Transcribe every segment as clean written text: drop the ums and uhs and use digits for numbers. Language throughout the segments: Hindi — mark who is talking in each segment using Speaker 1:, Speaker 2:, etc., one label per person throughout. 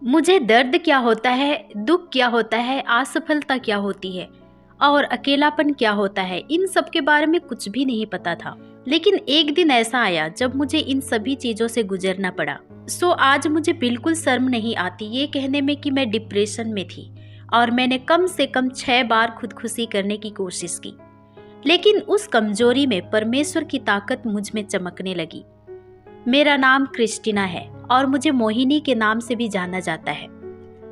Speaker 1: मुझे दर्द क्या होता है, दुख क्या होता है, असफलता क्या होती है और अकेलापन क्या होता है, इन सब के बारे में कुछ भी नहीं पता था। लेकिन एक दिन ऐसा आया जब मुझे इन सभी चीजों से गुजरना पड़ा। आज मुझे बिल्कुल शर्म नहीं आती ये कहने में कि मैं डिप्रेशन में थी और मैंने कम से कम 6 बार खुदकुशी करने की कोशिश की। लेकिन उस कमजोरी में परमेश्वर की ताकत मुझ में चमकने लगी। मेरा नाम क्रिस्टीना है और मुझे मोहिनी के नाम से भी जाना जाता है।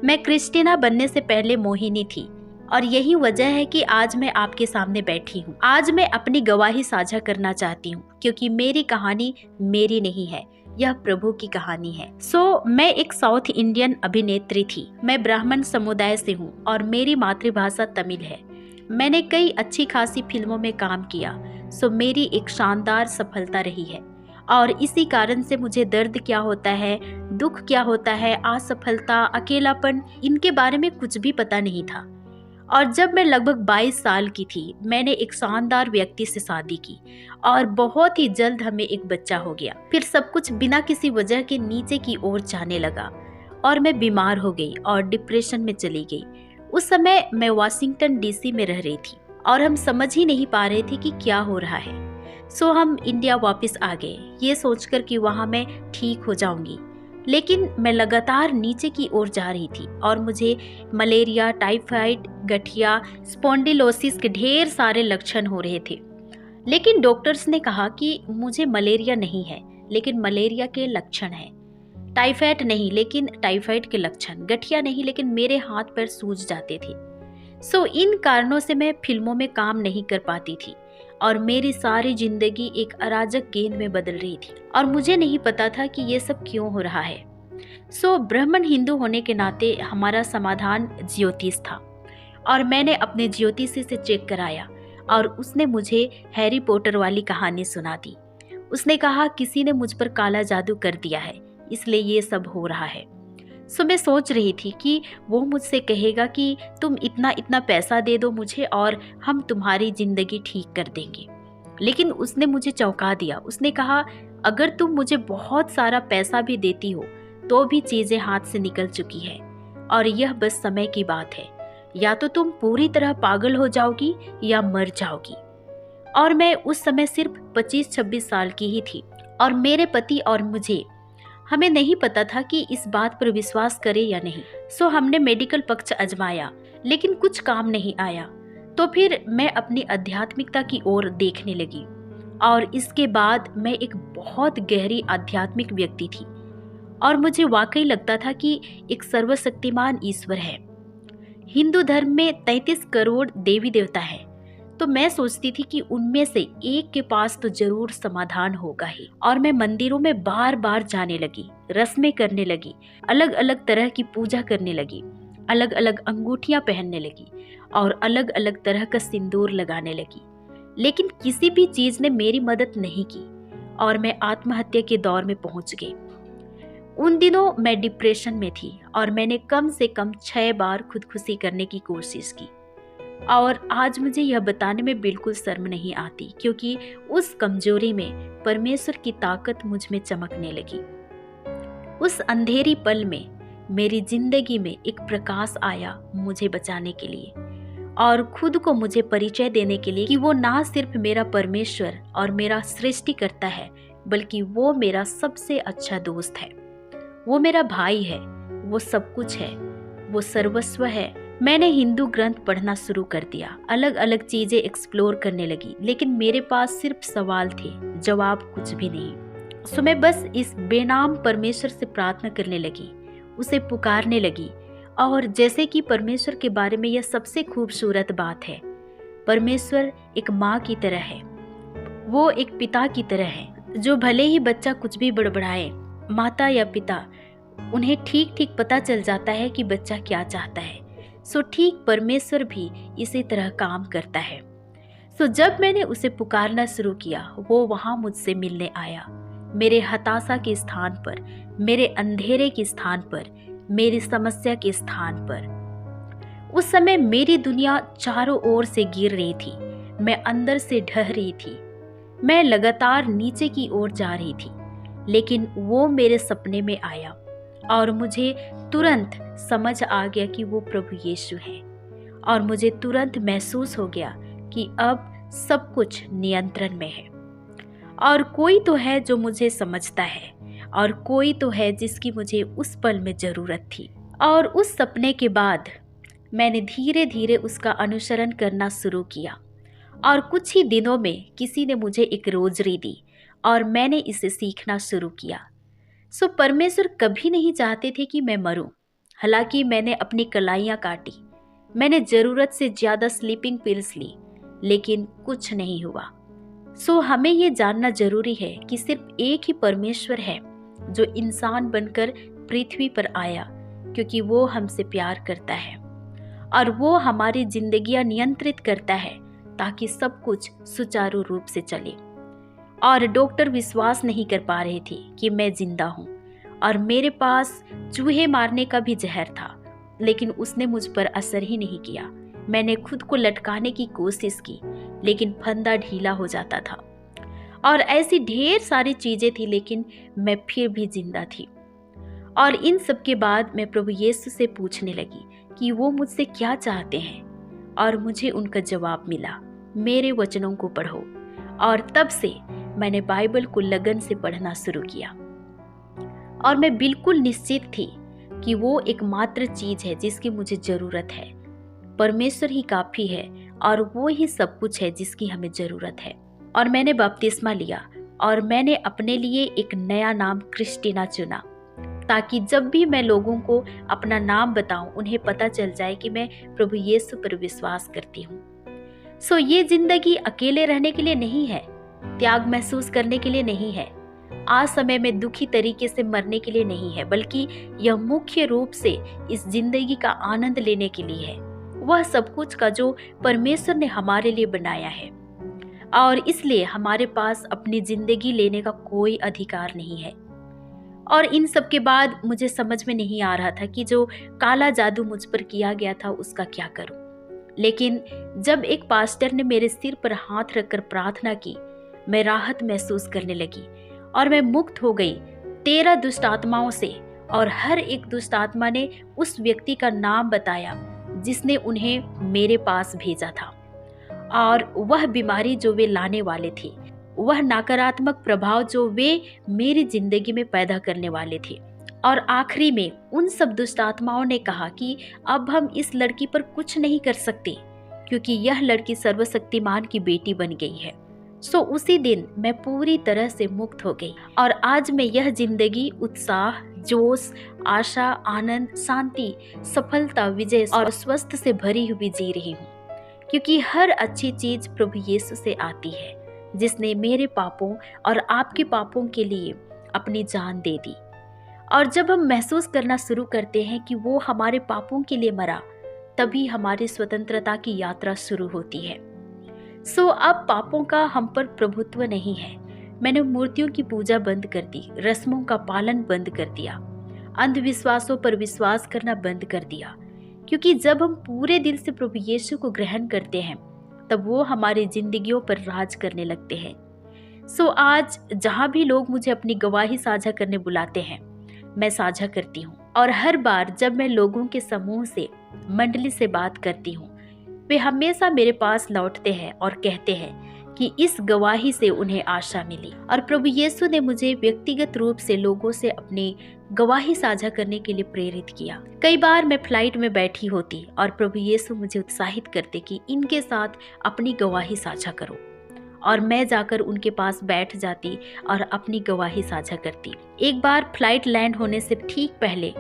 Speaker 1: मैं क्रिस्टीना बनने से पहले मोहिनी थी और यही वजह है कि आज मैं आपके सामने बैठी हूँ। आज मैं अपनी गवाही साझा करना चाहती हूँ क्योंकि मेरी कहानी मेरी नहीं है, यह प्रभु की कहानी है। मैं एक साउथ इंडियन अभिनेत्री थी। मैं ब्राह्मण समुदाय से हूँ और मेरी मातृभाषा तमिल है। मैंने कई अच्छी खासी फिल्मों में काम किया। मेरी एक शानदार सफलता रही है और इसी कारण से मुझे दर्द क्या होता है, दुख क्या होता है, असफलता, अकेलापन, इनके बारे में कुछ भी पता नहीं था। और जब मैं लगभग 22 साल की थी, मैंने एक शानदार व्यक्ति से शादी की और बहुत ही जल्द हमें एक बच्चा हो गया। फिर सब कुछ बिना किसी वजह के नीचे की ओर जाने लगा और मैं बीमार हो गई और डिप्रेशन में चली गई। उस समय मैं वाशिंगटन डीसी में रह रही थी और हम समझ ही नहीं पा रहे थे कि क्या हो रहा है। हम इंडिया वापस आ गए ये सोचकर कि वहाँ मैं ठीक हो जाऊंगी। लेकिन मैं लगातार नीचे की ओर जा रही थी और मुझे मलेरिया, टाइफाइड, गठिया, स्पॉन्डिलोसिस के ढेर सारे लक्षण हो रहे थे। लेकिन डॉक्टर्स ने कहा कि मुझे मलेरिया नहीं है लेकिन मलेरिया के लक्षण हैं। टाइफाइड नहीं लेकिन टाइफाइड के लक्षण, गठिया नहीं लेकिन मेरे हाथ पैर सूज जाते थे। इन कारणों से मैं फिल्मों में काम नहीं कर पाती थी और मेरी सारी जिंदगी एक अराजक गेंद में बदल रही थी और मुझे नहीं पता था कि ये सब क्यों हो रहा है। ब्राह्मण हिंदू होने के नाते हमारा समाधान ज्योतिष था और मैंने अपने ज्योतिषी से चेक कराया और उसने मुझे हैरी पॉटर वाली कहानी सुना दी। उसने कहा किसी ने मुझ पर काला जादू कर दिया है इसलिए ये सब हो रहा है। मैं सोच रही थी कि वो मुझसे कहेगा कि तुम इतना इतना पैसा दे दो मुझे और हम तुम्हारी जिंदगी ठीक कर देंगे। लेकिन उसने मुझे चौंका दिया। उसने कहा अगर तुम मुझे बहुत सारा पैसा भी देती हो तो भी चीजें हाथ से निकल चुकी है और यह बस समय की बात है, या तो तुम पूरी तरह पागल हो जाओगी या मर जाओगी। और मैं उस समय सिर्फ 25-26 साल की ही थी और मेरे पति और मुझे, हमें नहीं पता था कि इस बात पर विश्वास करें या नहीं। हमने मेडिकल पक्ष आजमाया लेकिन कुछ काम नहीं आया। तो फिर मैं अपनी आध्यात्मिकता की ओर देखने लगी और इसके बाद मैं एक बहुत गहरी आध्यात्मिक व्यक्ति थी और मुझे वाकई लगता था कि एक सर्वशक्तिमान ईश्वर है। हिंदू धर्म में 33 करोड़ देवी देवता है तो मैं सोचती थी कि उनमें से एक के पास तो जरूर समाधान होगा ही। और मैं मंदिरों में बार बार जाने लगी, रस्में करने लगी, अलग अलग तरह की पूजा करने लगी, अलग अलग अंगूठियां पहनने लगी और अलग अलग तरह का सिंदूर लगाने लगी। लेकिन किसी भी चीज ने मेरी मदद नहीं की और मैं आत्महत्या के दौर में पहुंच गई। उन दिनों मैं डिप्रेशन में थी और मैंने कम से कम 6 बार खुदकुशी करने की कोशिश की और आज मुझे यह बताने में बिल्कुल शर्म नहीं आती क्योंकि उस कमजोरी में परमेश्वर की ताकत मुझ में चमकने लगी। उस अंधेरी पल में मेरी जिंदगी में एक प्रकाश आया मुझे बचाने के लिए और खुद को मुझे परिचय देने के लिए कि वो ना सिर्फ मेरा परमेश्वर और मेरा सृष्टिकर्ता है बल्कि वो मेरा सबसे अच्छा दोस्त है, वो मेरा भाई है, वो सब कुछ है, वो सर्वस्व है। मैंने हिंदू ग्रंथ पढ़ना शुरू कर दिया, अलग अलग चीजें एक्सप्लोर करने लगी, लेकिन मेरे पास सिर्फ सवाल थे, जवाब कुछ भी नहीं। मैं बस इस बेनाम परमेश्वर से प्रार्थना करने लगी, उसे पुकारने लगी। और जैसे कि परमेश्वर के बारे में यह सबसे खूबसूरत बात है, परमेश्वर एक माँ की तरह है, वो एक पिता की तरह है जो भले ही बच्चा कुछ भी बड़बड़ाए, माता या पिता उन्हें ठीक ठीक पता चल जाता है कि बच्चा क्या चाहता है। ठीक परमेश्वर भी इसी तरह काम करता है। जब मैंने उसे पुकारना शुरू किया वो वहां मुझसे मिलने आया, मेरे हताशा के स्थान पर, मेरे अंधेरे के स्थान पर, मेरी समस्या के स्थान पर। उस समय मेरी दुनिया चारों ओर से गिर रही थी, मैं अंदर से ढह रही थी, मैं लगातार नीचे की ओर जा रही थी। लेकिन वो मेरे सपने में आया और मुझे तुरंत समझ आ गया कि वो प्रभु यीशु है। और मुझे तुरंत महसूस हो गया कि अब सब कुछ नियंत्रण में है, और कोई तो है जो मुझे समझता है, और कोई तो है जिसकी मुझे उस पल में ज़रूरत थी। और उस सपने के बाद मैंने धीरे धीरे उसका अनुसरण करना शुरू किया, और कुछ ही दिनों में किसी ने मुझे एक रोजरी दी और मैंने इसे सीखना शुरू किया। सो परमेश्वर कभी नहीं चाहते थे कि मैं मरूं। हालांकि मैंने अपनी कलाइयाँ काटी, मैंने ज़रूरत से ज़्यादा स्लीपिंग पिल्स ली, लेकिन कुछ नहीं हुआ। सो हमें ये जानना जरूरी है कि सिर्फ एक ही परमेश्वर है जो इंसान बनकर पृथ्वी पर आया, क्योंकि वो हमसे प्यार करता है और वो हमारी जिंदगियां नियंत्रित करता है ताकि सब कुछ सुचारू रूप से चले। और डॉक्टर विश्वास नहीं कर पा रहे थे कि मैं जिंदा हूँ, और मेरे पास चूहे मारने का भी जहर था, लेकिन उसने मुझ पर असर ही नहीं किया। मैंने खुद को लटकाने की कोशिश की, लेकिन फंदा ढीला हो जाता था, और ऐसी ढेर सारी चीजें थी, लेकिन मैं फिर भी जिंदा थी। और इन सब के बाद मैं प्रभु यीशु से पूछने लगी कि वो मुझसे क्या चाहते हैं, और मुझे उनका जवाब मिला, मेरे वचनों को पढ़ो। और तब से मैंने बाइबल को लगन से पढ़ना शुरू किया, और मैं बिल्कुल निश्चित थी कि वो एकमात्र चीज है जिसकी मुझे जरूरत है। परमेश्वर ही काफी है, और वो ही सब कुछ है जिसकी हमें जरूरत है। और मैंने बपतिस्मा लिया, और मैंने अपने लिए एक नया नाम क्रिस्टीना चुना, ताकि जब भी मैं लोगों को अपना नाम बताऊं, उन्हें पता चल जाए कि मैं प्रभु यीशु पर विश्वास करती हूँ। सो ये जिंदगी अकेले रहने के लिए नहीं है, त्याग महसूस करने के लिए नहीं है, आज समय में दुखी तरीके से मरने के लिए नहीं है, बल्कि यह मुख्य रूप से इस जिंदगी का आनंद लेने के लिए है, वह सब कुछ का जो परमेश्वर ने हमारे लिए बनाया है। और इसलिए हमारे पास अपनी जिंदगी लेने का कोई अधिकार नहीं है। और इन सब के बाद मुझे समझ में नहीं आ रहा था कि जो काला जादू मुझ पर किया गया था उसका क्या करूं। लेकिन जब एक पास्टर ने मेरे सिर पर हाथ रखकर प्रार्थना की, मैं राहत महसूस करने लगी, और मैं मुक्त हो गई 13 दुष्ट आत्माओं से। और हर एक दुष्ट आत्मा ने उस व्यक्ति का नाम बताया जिसने उन्हें मेरे पास भेजा था, और वह बीमारी जो वे लाने वाले थे, वह नकारात्मक प्रभाव जो वे मेरी जिंदगी में पैदा करने वाले थे। और आखिरी में उन सब दुष्ट आत्माओं ने कहा कि अब हम इस लड़की पर कुछ नहीं कर सकते, क्योंकि यह लड़की सर्वशक्तिमान की बेटी बन गई है। सो उसी दिन मैं पूरी तरह से मुक्त हो गई, और आज मैं यह जिंदगी उत्साह, जोश, आशा, आनंद, शांति, सफलता, विजय और स्वस्थ से भरी हुई जी रही हूँ, क्योंकि हर अच्छी चीज प्रभु यीशु से आती है, जिसने मेरे पापों और आपके पापों के लिए अपनी जान दे दी। और जब हम महसूस करना शुरू करते हैं कि वो हमारे पापों के लिए मरा, तभी हमारी स्वतंत्रता की यात्रा शुरू होती है। सो अब पापों का हम पर प्रभुत्व नहीं है। मैंने मूर्तियों की पूजा बंद कर दी, रस्मों का पालन बंद कर दिया, अंधविश्वासों पर विश्वास करना बंद कर दिया, क्योंकि जब हम पूरे दिल से प्रभु यीशु को ग्रहण करते हैं, तब वो हमारी जिंदगियों पर राज करने लगते हैं। सो आज जहाँ भी लोग मुझे अपनी गवाही साझा करने बुलाते हैं, मैं साझा करती हूँ। और हर बार जब मैं लोगों के समूह से, मंडली से बात करती हूँ, वे हमेशा मेरे पास लौटते हैं और कहते हैं कि इस गवाही से उन्हें आशा मिली। और प्रभु यीशु ने मुझे व्यक्तिगत रूप से लोगों से अपनी गवाही साझा करने के लिए प्रेरित किया। कई बार मैं फ्लाइट में बैठी होती और प्रभु यीशु मुझे उत्साहित करते कि इनके साथ अपनी गवाही साझा करो, और मैं जाकर उनके पास बैठ जाती और अपनी गवाही साझा करती। एक बार फ्लाइट लैंड होने से ठीक पहले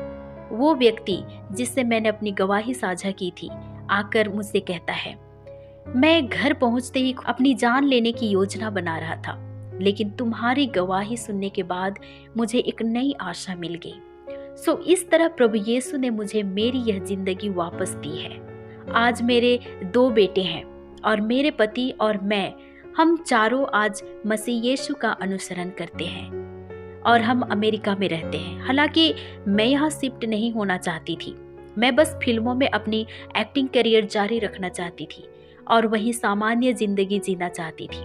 Speaker 1: वो व्यक्ति जिससे मैंने अपनी गवाही साझा की थी आकर मुझसे कहता है, मैं घर पहुंचते ही अपनी जान लेने की योजना बना रहा था, लेकिन तुम्हारी गवाही सुनने के बाद मुझे एक नई आशा मिल गई। सो इस तरह प्रभु यीशु ने मुझे मेरी यह जिंदगी वापस दी है। आज मेरे 2 बेटे हैं, और मेरे पति और मैं, हम चारों आज मसीह यीशु का अनुसरण करते हैं, और हम अमेरिका में रहते हैं। हालांकि मैं यहाँ शिफ्ट नहीं होना चाहती थी, मैं बस फिल्मों में अपनी एक्टिंग करियर जारी रखना चाहती थी और वहीं सामान्य जिंदगी जीना चाहती थी।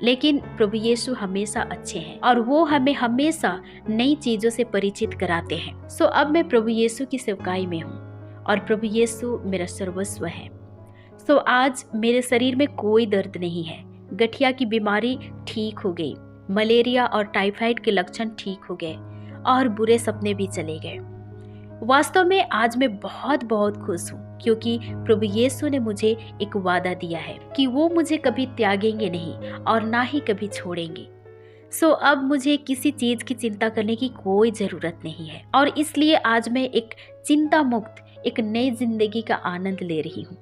Speaker 1: लेकिन प्रभु यीशु हमेशा अच्छे हैं और वो हमें हमेशा नई चीजों से परिचित कराते हैं। सो अब मैं प्रभु यीशु की सेवकाई में हूँ और प्रभु यीशु मेरा सर्वस्व है। सो आज मेरे शरीर में कोई दर्द नहीं है, गठिया की बीमारी ठीक हो गई, मलेरिया और टाइफाइड के लक्षण ठीक हो गए और बुरे सपने भी चले गए। वास्तव में आज मैं बहुत बहुत खुश हूँ क्योंकि प्रभु यीशु ने मुझे एक वादा दिया है कि वो मुझे कभी त्यागेंगे नहीं और ना ही कभी छोड़ेंगे। सो अब मुझे किसी चीज की चिंता करने की कोई जरूरत नहीं है और इसलिए आज मैं एक चिंता मुक्त एक नई जिंदगी का आनंद ले रही हूँ।